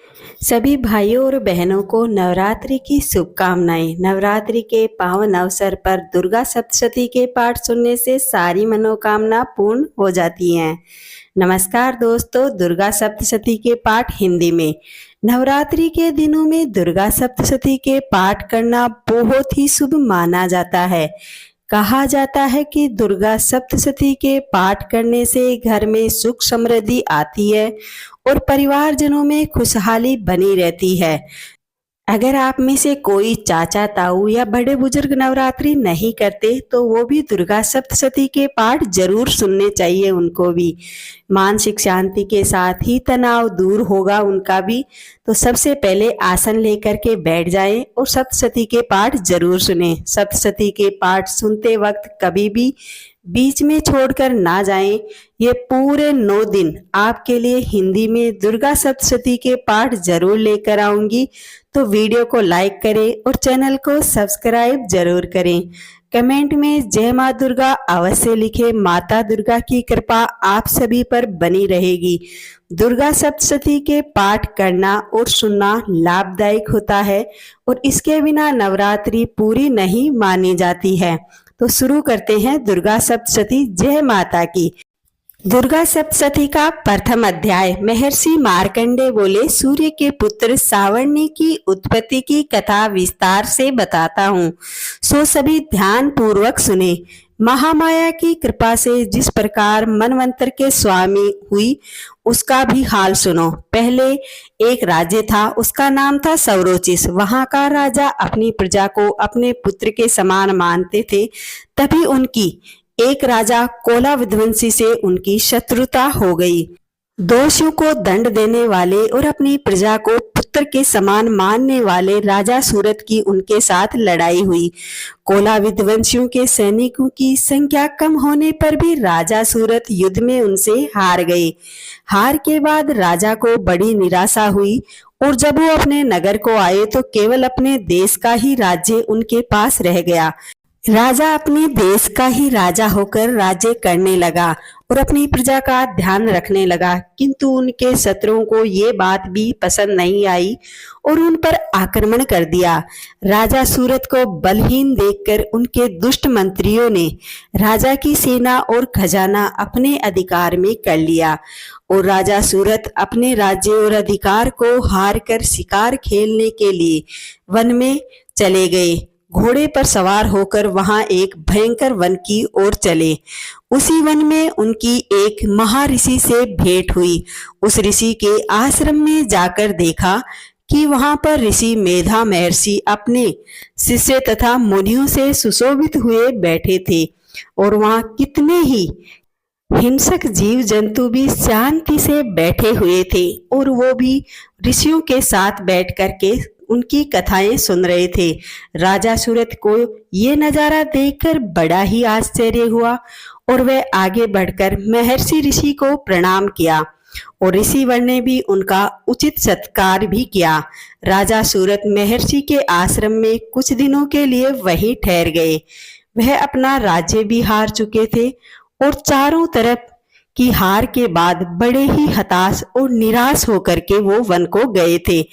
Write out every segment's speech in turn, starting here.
सभी भाइयों और बहनों को नवरात्रि की शुभकामनाएं। नवरात्रि के पावन अवसर पर दुर्गा सप्तशती के पाठ सुनने से सारी मनोकामना पूर्ण हो जाती हैं। नमस्कार दोस्तों, दुर्गा सप्तशती के पाठ हिंदी में। नवरात्रि के दिनों में दुर्गा सप्तशती के पाठ करना बहुत ही शुभ माना जाता है। कहा जाता है कि दुर्गा सप्तशती के पाठ करने से घर में सुख समृद्धि आती है और परिवारजनों में खुशहाली बनी रहती है। अगर आप में से कोई चाचा ताऊ या बड़े बुजुर्ग नवरात्रि नहीं करते तो वो भी दुर्गा सप्तशती के पाठ जरूर सुनने चाहिए। उनको भी मानसिक शांति के साथ ही तनाव दूर होगा उनका भी। तो सबसे पहले आसन लेकर के बैठ जाएं और सप्तशती के पाठ जरूर सुने। सप्तशती के पाठ सुनते वक्त कभी भी बीच में छोड़कर ना जाएं। ये पूरे 9 दिन आपके लिए हिंदी में दुर्गा सप्तशती के पाठ जरूर लेकर आऊंगी। तो वीडियो को लाइक करें और चैनल को सब्सक्राइब जरूर करें। कमेंट में जय माँ दुर्गा अवश्य लिखें। माता दुर्गा की कृपा आप सभी पर बनी रहेगी। दुर्गा सप्तशती के पाठ करना और सुनना लाभदायक होता है और इसके बिना नवरात्रि पूरी नहीं मानी जाती है। तो शुरू करते हैं दुर्गा सप्तशती। जय माता की। दुर्गा सप्तशती का प्रथम अध्याय। महर्षि मार्कंडे बोले, सूर्य के पुत्र सावर्णी की उत्पत्ति की कथा विस्तार से बताता हूँ, सो सभी ध्यान पूर्वक सुने। महामाया की कृपा से जिस प्रकार मनवंतर के स्वामी हुई उसका भी हाल सुनो। पहले एक राज्य था, उसका नाम था सौरोचिस। वहां का राजा अपनी प्रजा को अपने पुत्र के समान मानते थे। तभी उनकी एक राजा कोला विध्वंसी से उनकी शत्रुता हो गई। दोषियों को दंड देने वाले और अपनी प्रजा को पुत्र के समान मानने वाले राजा सूरत की उनके साथ लड़ाई हुई। कोला विध्वंसियों के सैनिकों की संख्या कम होने पर भी राजा सूरत युद्ध में उनसे हार गए। हार के बाद राजा को बड़ी निराशा हुई और जब वो अपने नगर को आए तो केवल अपने देश का ही राज्य उनके पास रह गया। राजा अपने देश का ही राजा होकर राज्य करने लगा और अपनी प्रजा का ध्यान रखने लगा, किंतु उनके शत्रुओं को ये बात भी पसंद नहीं आई और उन पर आक्रमण कर दिया। राजा सूरत को बलहीन देखकर उनके दुष्ट मंत्रियों ने राजा की सेना और खजाना अपने अधिकार में कर लिया और राजा सूरत अपने राज्य और अधिकार को हार कर शिकार खेलने के लिए वन में चले गए। घोड़े पर सवार होकर वहां एक भयंकर वन की ओर चले। उसी वन में उनकी एक महर्षि से भेंट हुई। उस ऋषि के आश्रम में जाकर देखा कि वहां पर ऋषि मेधा महर्षि अपने शिष्य तथा मुनियों से सुशोभित हुए बैठे थे और वहां कितने ही हिंसक जीव जंतु भी शांति से बैठे हुए थे और वो भी ऋषियों के साथ बैठ करके उनकी कथाएं सुन रहे थे। राजा सूरत को ये नजारा देखकर बड़ा ही आश्चर्य हुआ और वह आगे बढ़कर महर्षि ऋषि को प्रणाम किया और ऋषि वर ने भी उनका उचित सत्कार भी किया। राजा सूरत महर्षि के आश्रम में कुछ दिनों के लिए वहीं ठहर गए। वह अपना राज्य भी हार चुके थे और चारों तरफ की हार के बाद बड़े ही हताश और निराश होकर के वो वन को गए थे।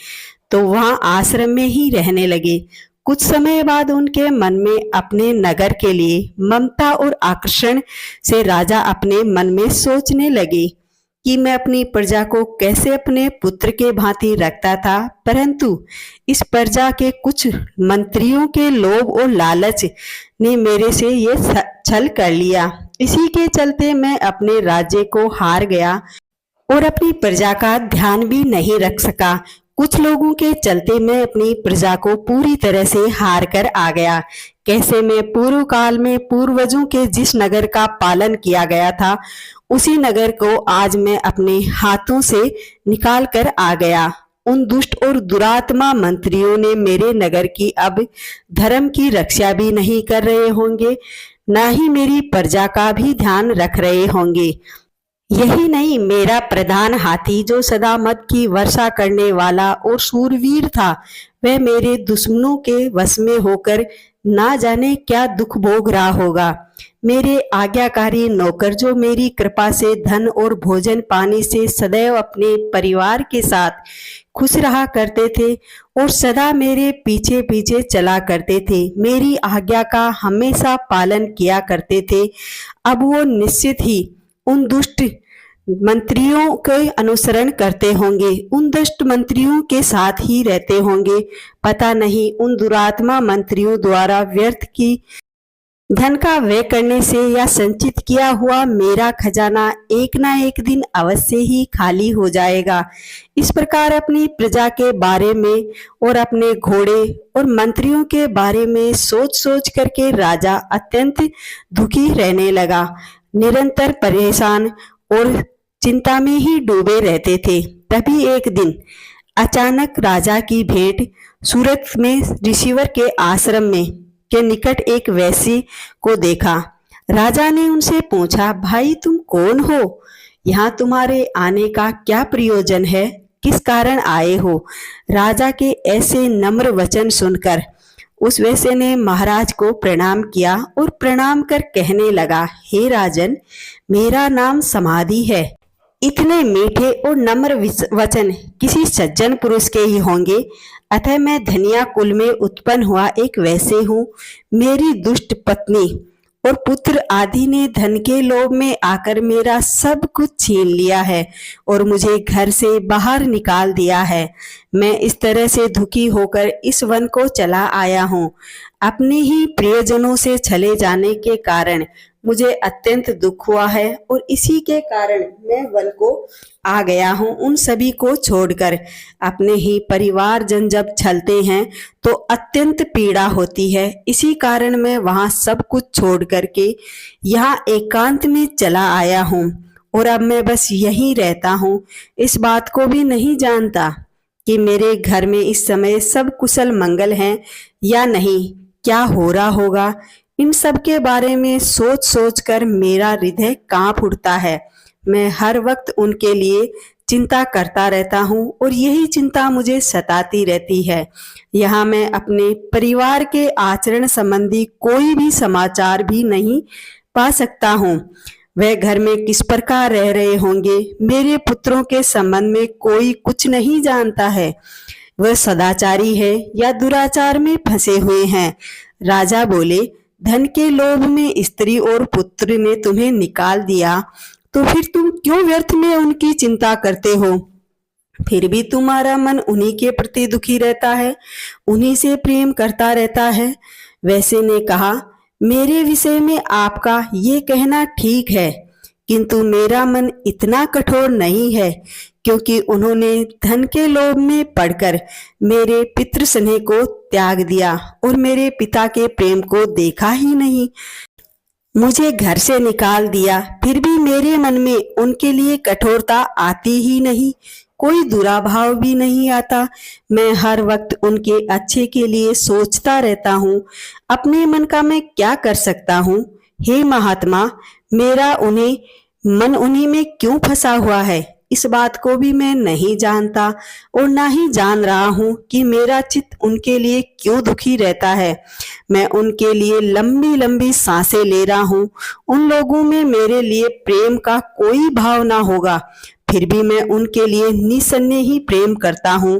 तो वहां आश्रम में ही रहने लगे। कुछ समय बाद उनके मन में अपने नगर के लिए ममता और आकर्षण से राजा अपने मन में सोचने लगे कि मैं अपनी प्रजा को कैसे अपने पुत्र के भांति रखता था, परंतु इस प्रजा के कुछ मंत्रियों के लोभ और लालच ने मेरे से ये छल कर लिया। इसी के चलते मैं अपने राज्य को हार गया और अपनी प्रजा का ध्यान भी नहीं रख सका। कुछ लोगों के चलते मैं अपनी प्रजा को पूरी तरह से हार कर आ गया। कैसे मैं पूर्व काल में पूर्वजों के जिस नगर का पालन किया गया था उसी नगर को आज मैं अपने हाथों से निकाल कर आ गया। उन दुष्ट और दुरात्मा मंत्रियों ने मेरे नगर की अब धर्म की रक्षा भी नहीं कर रहे होंगे, ना ही मेरी प्रजा का भी ध्यान रख रहे होंगे। यही नहीं, मेरा प्रधान हाथी जो सदा मद की वर्षा करने वाला और शूरवीर था, वह मेरे दुश्मनों के वश में होकर ना जाने क्या दुख भोग रहा होगा। मेरे आज्ञाकारी नौकर जो मेरी कृपा से धन और भोजन पानी से सदैव अपने परिवार के साथ खुश रहा करते थे और सदा मेरे पीछे पीछे चला करते थे, मेरी आज्ञा का हमेशा पालन किया करते थे, अब वो निश्चित ही उन दुष्ट मंत्रियों के अनुसरण करते होंगे, उन दुष्ट मंत्रियों के साथ ही रहते होंगे। पता नहीं उन दुरात्मा मंत्रियों द्वारा व्यर्थ की धन का व्यय करने से या संचित किया हुआ मेरा खजाना एक ना एक दिन अवश्य ही खाली हो जाएगा। इस प्रकार अपनी प्रजा के बारे में और अपने घोड़े और मंत्रियों के बारे में सोच सोच करके राजा अत्यंत दुखी रहने लगा, निरंतर परेशान और चिंता में ही डूबे रहते थे। तभी एक दिन अचानक राजा की भेंट सूरत में ऋषिवर के आश्रम में के निकट एक वैश्य को देखा। राजा ने उनसे पूछा, भाई तुम कौन हो? यहाँ तुम्हारे आने का क्या प्रयोजन है? किस कारण आए हो? राजा के ऐसे नम्र वचन सुनकर उस वैश्य ने महाराज को प्रणाम किया और प्रणाम कर कहने लगा, हे राजन, मेरा नाम समाधि है। इतने मीठे और नम्र वचन किसी सज्जन पुरुष के ही होंगे, अतः मैं धनिया कुल में उत्पन्न हुआ एक वैश्य हूँ। मेरी दुष्ट पत्नी और पुत्र आदि ने धन के लोभ में आकर मेरा सब कुछ छीन लिया है और मुझे घर से बाहर निकाल दिया है। मैं इस तरह से दुखी होकर इस वन को चला आया हूँ। अपने ही प्रियजनों से चले जाने के कारण मुझे अत्यंत दुख हुआ है और इसी के कारण मैं वन को आ गया हूँ। उन सभी को छोड़कर अपने ही परिवारजन जब छलते हैं तो अत्यंत पीड़ा होती है। इसी कारण मैं वहाँ सब कुछ छोड़ करके यहाँ एकांत में चला आया हूँ और अब मैं बस यहीं रहता हूँ। इस बात को भी नहीं जानता कि मेरे घर में इस समय सब कुशल मंगल हैं या नहीं, क्या हो रहा होगा। इन सब के बारे में सोच सोच कर मेरा हृदय कांप उठता है। मैं हर वक्त उनके लिए चिंता करता रहता हूँ और यही चिंता मुझे सताती रहती है। यहाँ मैं अपने परिवार के आचरण संबंधी कोई भी समाचार भी नहीं पा सकता हूँ। वह घर में किस प्रकार रह रहे होंगे, मेरे पुत्रों के संबंध में कोई कुछ नहीं जानता है। वह सदाचारी है या दुराचार में फंसे हुए हैं। राजा बोले, धन के लोभ में स्त्री और पुत्र ने तुम्हें निकाल दिया, तो फिर तुम क्यों व्यर्थ में उनकी चिंता करते हो? फिर भी तुम्हारा मन उन्हीं के प्रति दुखी रहता है, उन्हीं से प्रेम करता रहता है। वैसे ने कहा, मेरे विषय में आपका ये कहना ठीक है, किंतु मेरा मन इतना कठोर नहीं है, क्योंकि उन्होंने धन के लोभ में पड़कर मेरे पितृ स्नेह को त्याग दिया और मेरे पिता के प्रेम को देखा ही नहीं। मुझे घर से निकाल दिया, फिर भी मेरे मन में उनके लिए कठोरता आती ही नहीं, कोई दुरा भाव भी नहीं आता। मैं हर वक्त उनके अच्छे के लिए सोचता रहता हूँ। अपने मन का मैं क्या कर सकता हूँ? हे महात्मा, मेरा मन उन्हीं में क्यों फंसा हुआ है, इस बात को भी मैं नहीं जानता और ना ही जान रहा हूँ कि मेरा चित्त उनके लिए क्यों दुखी रहता है। मैं उनके लिए लंबी लंबी सांसें ले रहा हूँ। उन लोगों में मेरे लिए प्रेम का कोई भाव ना होगा, फिर भी मैं उनके लिए निस्संदेह ही प्रेम करता हूँ,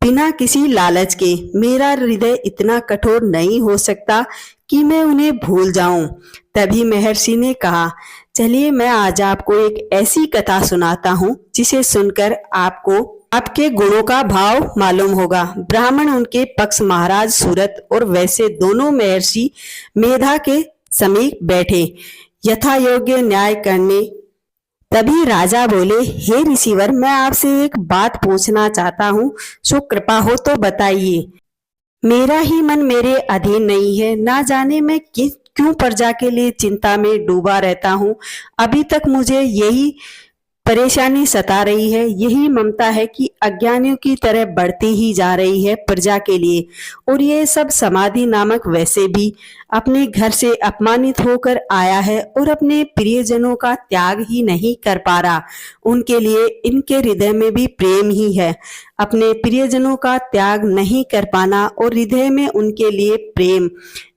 बिना किसी लालच के। मेरा हृदय इतना कठोर नहीं हो सकता कि मैं उन्हें भूल जाऊं। तभी महर्षि ने कहा, चलिए मैं आज आपको एक ऐसी कथा सुनाता हूँ जिसे सुनकर आपको आपके गुणों का भाव मालूम होगा। ब्राह्मण उनके पक्ष महाराज सूरत और वैसे दोनों महर्षि मेधा के समीप बैठे यथा योग्य न्याय करने। तभी राजा बोले, हे ऋषिवर, मैं आपसे एक बात पूछना चाहता हूँ, सो कृपा हो तो बताइए। मेरा ही मन मेरे अधीन नहीं है, ना जाने मैं क्यों प्रजा के लिए चिंता में डूबा रहता हूँ। अभी तक मुझे यही परेशानी सता रही है, यही ममता है कि अज्ञानियों की तरह बढ़ती ही जा रही है प्रजा के लिए। और ये सब समाधि नामक वैसे भी अपने घर से अपमानित होकर आया है और अपने प्रियजनों का त्याग ही नहीं कर पा रहा। उनके लिए इनके हृदय में भी प्रेम ही है। अपने प्रियजनों का त्याग नहीं कर पाना और हृदय में उनके लिए प्रेम,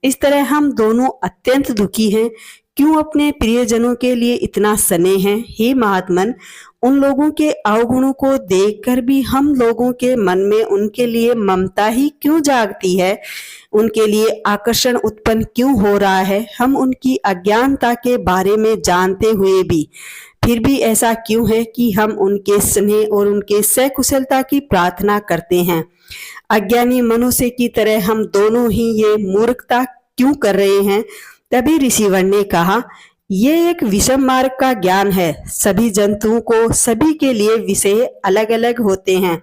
इस तरह हम दोनों अत्यंत दुखी हैं। क्यों अपने प्रियजनों के लिए इतना स्नेह है? हे महात्मन, उन लोगों के अवगुणों को देखकर भी हम लोगों के मन में उनके लिए ममता ही क्यों जागती है, उनके लिए आकर्षण उत्पन्न क्यों हो रहा है। हम उनकी अज्ञानता के बारे में जानते हुए भी फिर भी ऐसा क्यों है कि हम उनके स्नेह और उनके सकुशलता की प्रार्थना करते हैं। अज्ञानी मनुष्य की तरह हम दोनों ही ये मूर्खता क्यों कर रहे हैं। तभी ऋषिवर ने कहा, ये एक विषम मार्ग का ज्ञान है। सभी जंतुओं को सभी के लिए विषय अलग अलग होते हैं।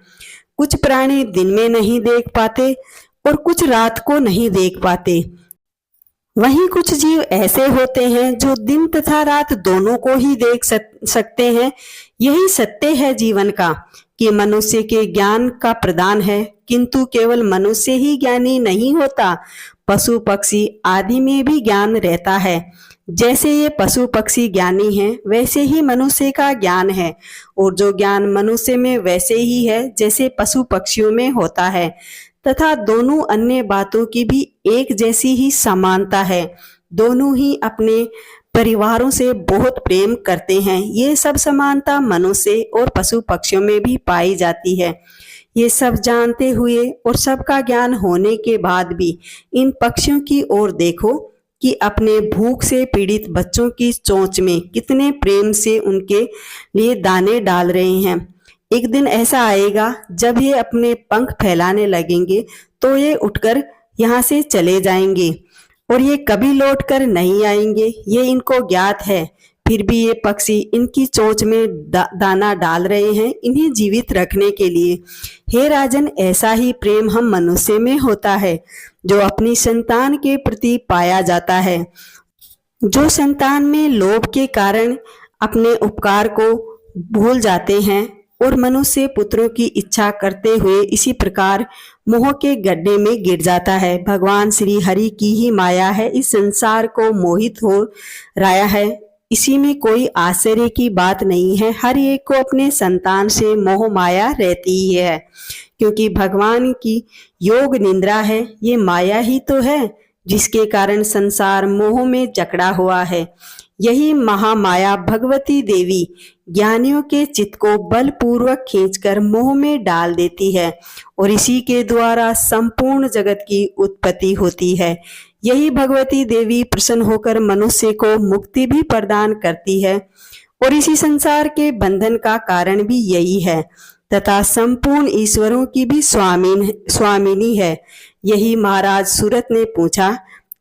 कुछ प्राणी दिन में नहीं देख पाते और कुछ रात को नहीं देख पाते। वहीं कुछ जीव ऐसे होते हैं जो दिन तथा रात दोनों को ही देख सकते हैं। यही सत्य है जीवन का कि मनुष्य के ज्ञान का प्रदान है, किंतु केवल मनुष्य ही ज्ञानी नहीं होता, पशु पक्षी आदि में भी ज्ञान रहता है। जैसे ये पशु पक्षी ज्ञानी हैं, वैसे ही मनुष्य का ज्ञान है, और जो ज्ञान मनुष्य में वैसे ही है जैसे पशु पक्षियों में होता है, तथा दोनों अन्य बातों की भी एक जैसी ही समानता है। दोनों ही अपने परिवारों से बहुत प्रेम करते हैं। ये सब समानता मनुष्य और पशु पक्षियों में भी पाई जाती है। ये सब जानते हुए और सबका ज्ञान होने के बाद भी इन पक्षियों की ओर देखो कि अपने भूख से पीड़ित बच्चों की चोंच में कितने प्रेम से उनके लिए दाने डाल रहे हैं। एक दिन ऐसा आएगा जब ये अपने पंख फैलाने लगेंगे तो ये उठकर यहाँ से चले जाएंगे और ये कभी लौटकर नहीं आएंगे, ये इनको ज्ञात है। फिर भी ये पक्षी इनकी चोंच में दाना डाल रहे हैं इन्हें जीवित रखने के लिए। हे राजन, ऐसा ही प्रेम हम मनुष्य में होता है जो अपनी संतान के प्रति पाया जाता है। जो संतान में लोभ के कारण अपने उपकार को भूल जाते हैं और मनुष्य पुत्रों की इच्छा करते हुए इसी प्रकार मोह के गड्ढे में गिर जाता है। भगवान श्री हरि की ही माया है इस संसार को मोहित हो रहा है। इसी में कोई आश्चर्य की बात नहीं है। हर एक को अपने संतान से मोह माया रहती ही है, क्योंकि भगवान की योग निंद्रा है। ये माया ही तो है जिसके कारण संसार मोह में जकड़ा हुआ है। यही महामाया भगवती देवी ज्ञानियों के चित्त को बलपूर्वक खींचकर मोह में डाल देती है और इसी के द्वारा संपूर्ण जगत की उत्पत्ति होती है। यही भगवती देवी प्रसन्न होकर मनुष्य को मुक्ति भी प्रदान करती है और इसी संसार के बंधन का कारण भी यही है तथा संपूर्ण ईश्वरों की भी स्वामिनी है। यही महाराज सूरत ने पूछा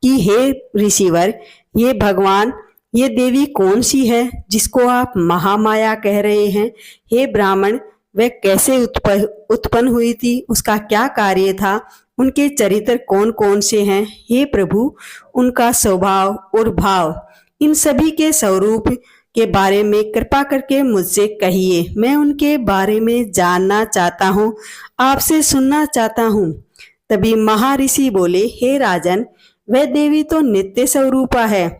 कि हे ऋषिवर, ये भगवान, ये देवी कौन सी है जिसको आप महामाया कह रहे हैं? हे ब्राह्मण, वह कैसे उत्पन्न हुई थी? उसका क्या कार्य था? उनके चरित्र कौन कौन से हैं? हे प्रभु, उनका स्वभाव और भाव, इन सभी के स्वरूप के बारे में कृपा करके मुझसे कहिए। मैं उनके बारे में जानना चाहता हूँ, आपसे सुनना चाहता हूँ। तभी महर्षि बोले, हे राजन, वह देवी तो नित्य स्वरूपा है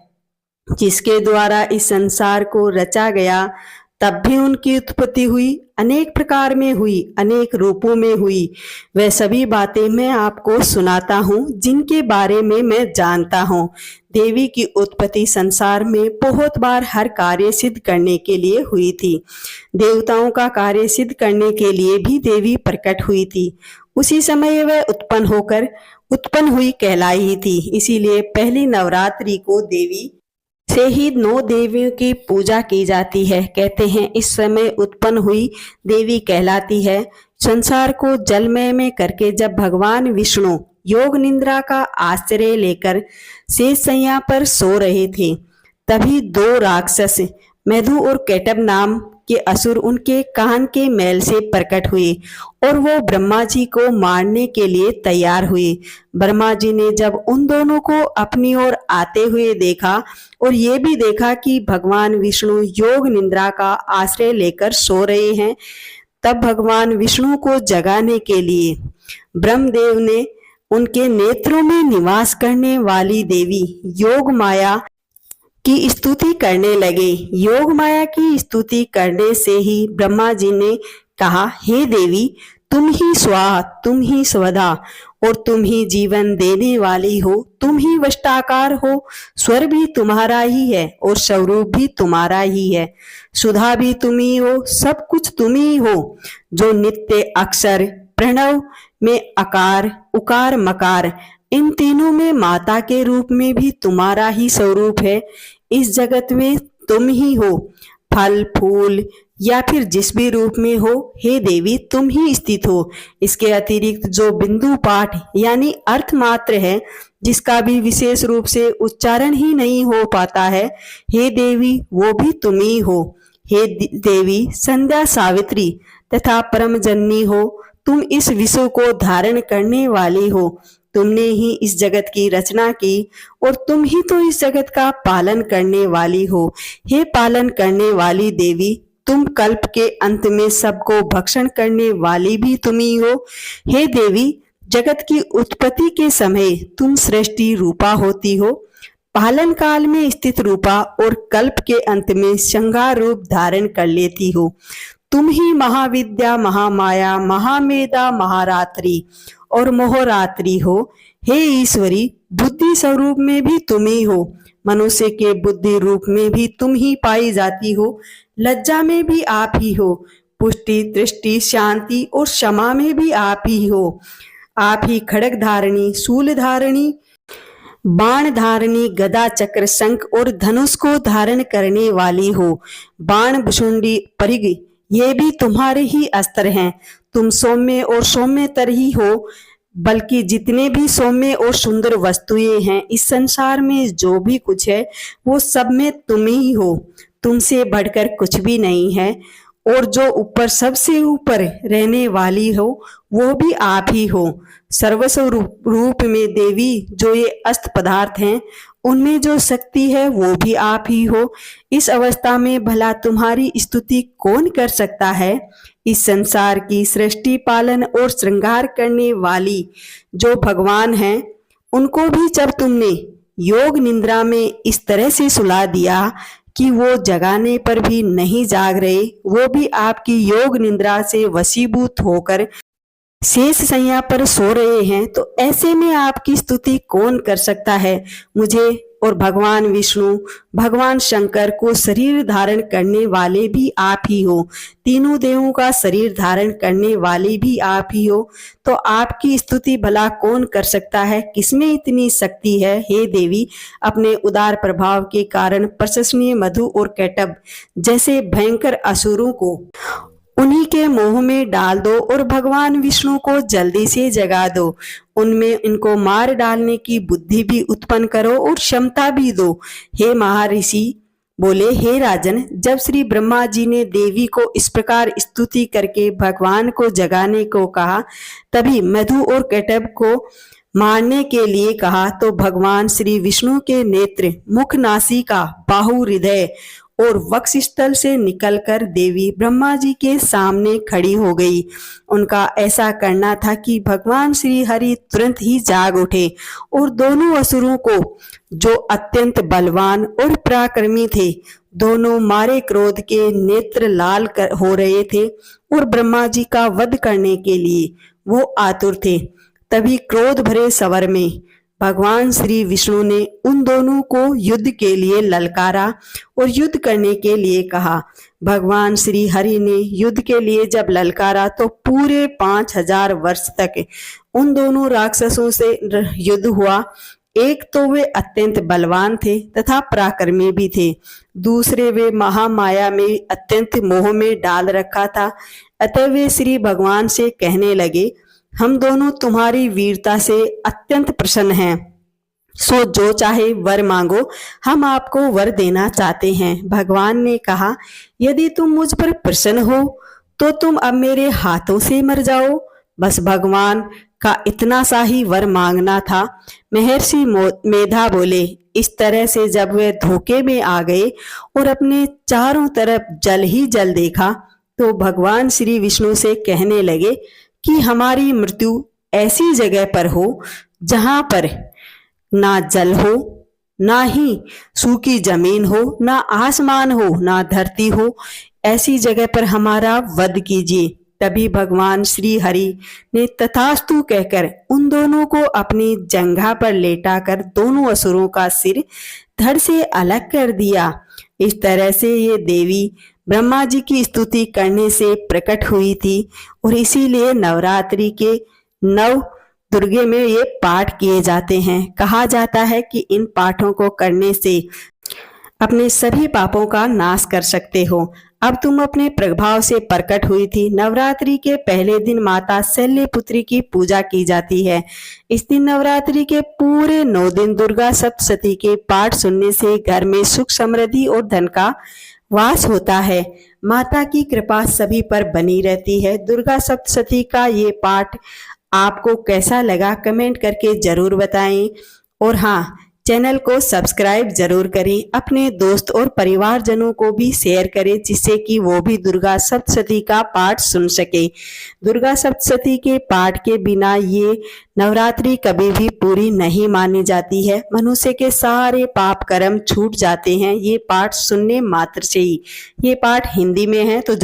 जिसके द्वारा इस संसार को रचा गया। तब भी उनकी उत्पत्ति हुई, अनेक प्रकार में हुई, अनेक रूपों में हुई। वह सभी बातें मैं आपको सुनाता हूँ जिनके बारे में मैं जानता हूँ। देवी की उत्पत्ति संसार में बहुत बार हर कार्य सिद्ध करने के लिए हुई थी। देवताओं का कार्य सिद्ध करने के लिए भी देवी प्रकट हुई थी। उसी समय वह उत्पन्न हुई कहलाई थी। इसीलिए पहली नवरात्रि को देवी से ही 9 देवियों की पूजा की जाती है। कहते हैं इस समय उत्पन्न हुई देवी कहलाती है। संसार को जलमय में करके जब भगवान विष्णु योग निद्रा का आश्रय लेकर शेषशय्या पर सो रहे थे, तभी 2 राक्षस मधु और कैटभ नाम के असुर उनके कान के मैल से प्रकट हुए और वो ब्रह्मा जी को मारने के लिए तैयार हुए। ब्रह्मा जी ने जब उन दोनों को अपनी ओर आते हुए देखा और ये भी देखा कि भगवान विष्णु योग निद्रा का आश्रय लेकर सो रहे हैं, तब भगवान विष्णु को जगाने के लिए ब्रह्मदेव ने उनके नेत्रों में निवास करने वाली देवी योग माया की स्तुति करने लगे। योग माया की स्तुति करने से ही ब्रह्मा जी ने कहा, हे देवी, तुम ही स्वाहा, तुम ही स्वधा, और तुम ही जीवन देने वाली हो। तुम ही वष्टाकार हो। स्वर भी तुम्हारा ही है और स्वरूप भी तुम्हारा ही है। सुधा भी तुम ही हो, सब कुछ तुम ही हो। जो नित्य अक्षर प्रणव में अकार उकार मकार, इन तीनों में माता के रूप में भी तुम्हारा ही स्वरूप है। इस जगत में तुम ही हो। फल फूल या फिर जिस भी रूप में हो, हे देवी तुम ही स्थित हो। इसके अतिरिक्त जो बिंदु पाठ यानी अर्थ मात्र है, जिसका भी विशेष रूप से उच्चारण ही नहीं हो पाता है, हे देवी वो भी तुम ही हो। हे देवी संध्या सावित्री तथा परम जननी हो। तुम इस विश्व को धारण करने वाली हो। तुमने ही इस जगत की रचना की और तुम ही तो इस जगत का पालन करने वाली हो। हे पालन करने वाली देवी, तुम कल्प के अंत में सबको भक्षण करने वाली भी तुम ही हो। हे देवी, जगत की उत्पत्ति के समय तुम सृष्टि रूपा होती हो, पालन काल में स्थित रूपा और कल्प के अंत में श्रृंगार रूप धारण कर लेती हो। तुम ही महाविद्या महामाया महामेधा महारात्रि और मोहरात्रि हो। हे ईश्वरी, बुद्धि स्वरूप में भी तुम ही हो। मनुष्य के बुद्धि रूप में भी तुम ही पाई जाती हो। लज्जा में भी आप ही हो। पुष्टि दृष्टि शांति और क्षमा में भी आप ही हो। आप ही खड्ग धारणी शूल धारणी बाण धारणी गदा चक्र शंख और धनुष को धारण करने वाली हो। बाण भुषुंडी परिग ये भी तुम्हारे ही अस्त्र हैं। तुम सौम्य और सौम्यतर ही हो, बल्कि जितने भी सौम्य और सुंदर वस्तुएं हैं इस संसार में, जो भी कुछ है वो सब में तुम ही हो। तुमसे बढ़कर कुछ भी नहीं है। और जो ऊपर सबसे ऊपर रहने वाली हो वो भी आप ही हो। सर्वस्व रूप में देवी जो ये अस्त पदार्थ हैं उनमें जो शक्ति है वो भी आप ही हो। इस अवस्था में भला तुम्हारी स्तुति कौन कर सकता है। इस संसार की सृष्टि पालन और श्रृंगार करने वाली जो भगवान हैं, उनको भी जब तुमने योग निद्रा में इस तरह से सुला दिया कि वो जगाने पर भी नहीं जाग रहे, वो भी आपकी योग निद्रा से वशीभूत होकर शेष शैया पर सो रहे हैं, तो ऐसे में आपकी स्तुति कौन कर सकता है। मुझे और भगवान विष्णु भगवान शंकर को शरीर धारण करने वाले भी आप ही हो। तीनों देवों का शरीर धारण करने वाले भी आप ही हो। तो आपकी स्तुति भला कौन कर सकता है, किसमें इतनी शक्ति है। हे देवी, अपने उदार प्रभाव के कारण प्रशंसनीय मधु और कैटभ जैसे भयंकर असुरों को उन्हीं के मोह में डाल दो और भगवान विष्णु को जल्दी से जगा दो। उनमें इनको मार डालने की बुद्धि भी उत्पन्न करो और क्षमता भी दो। हे महर्षि बोले, हे राजन, जब श्री ब्रह्मा जी ने देवी को इस प्रकार स्तुति करके भगवान को जगाने को कहा, तभी मधु और कैटभ को मारने के लिए कहा, तो भगवान श्री विष्णु के नेत्र मुख नासिका बाहु हृदय और वक्षस्थल से निकलकर देवी ब्रह्मा जी के सामने खड़ी हो गई। उनका ऐसा करना था कि भगवान श्री हरि तुरंत ही जाग उठे और दोनों असुरों को, जो अत्यंत बलवान और पराक्रमी थे, दोनों मारे क्रोध के नेत्र लाल हो रहे थे और ब्रह्मा जी का वध करने के लिए वो आतुर थे। तभी क्रोध भरे स्वर में भगवान श्री विष्णु ने उन दोनों को युद्ध के लिए ललकारा और युद्ध करने के लिए कहा। भगवान श्री हरि ने युद्ध के लिए जब ललकारा तो पूरे 5000 वर्ष तक उन दोनों राक्षसों से युद्ध हुआ। एक तो वे अत्यंत बलवान थे तथा पराक्रमी भी थे, दूसरे वे महामाया में अत्यंत मोह में डाल रखा था। अतः वे श्री भगवान से कहने लगे, हम दोनों तुम्हारी वीरता से अत्यंत प्रसन्न हैं, सो जो चाहे वर मांगो, हम आपको वर देना चाहते हैं। भगवान ने कहा, यदि तुम मुझ पर प्रसन्न हो तो तुम अब मेरे हाथों से मर जाओ। बस भगवान का इतना सा ही वर मांगना था। महर्षि मेधा बोले, इस तरह से जब वे धोखे में आ गए और अपने चारों तरफ जल ही जल देखा, तो भगवान श्री विष्णु से कहने लगे कि हमारी मृत्यु ऐसी जगह पर हो जहां पर ना जल हो, ना ही सूखी जमीन हो, ना आसमान हो, ना धरती हो, ऐसी जगह पर हमारा वध कीजिए। तभी भगवान श्री हरि ने तथास्तु कहकर उन दोनों को अपनी जंघा पर लेटाकर दोनों असुरों का सिर धड़ से अलग कर दिया। इस तरह से ये देवी ब्रह्मा जी की स्तुति करने से प्रकट हुई थी और इसीलिए नवरात्रि के 9 दुर्गे में ये पाठ किए जाते हैं। कहा जाता है कि इन पाठों को करने से अपने सभी पापों का नाश कर सकते हो। अब तुम अपने प्रभाव से प्रकट हुई थी। नवरात्रि के पहले दिन माता शैलपुत्री की पूजा की जाती है। इस दिन नवरात्रि के पूरे 9 दिन दुर्गा सप्तशती के पाठ सुनने से घर में सुख समृद्धि और धन का वास होता है। माता की कृपा सभी पर बनी रहती है। दुर्गा सप्तशती का ये पाठ आपको कैसा लगा कमेंट करके जरूर बताएं और हाँ, चैनल को सब्सक्राइब जरूर करें। अपने दोस्त और परिवारजनों को भी शेयर करें जिससे कि वो भी दुर्गा सप्तशती का पाठ सुन सके। दुर्गा सप्तशती के पाठ के बिना ये नवरात्रि कभी भी पूरी नहीं मानी जाती है। मनुष्य के सारे पाप कर्म छूट जाते हैं ये पाठ सुनने मात्र से ही। ये पाठ हिंदी में है तो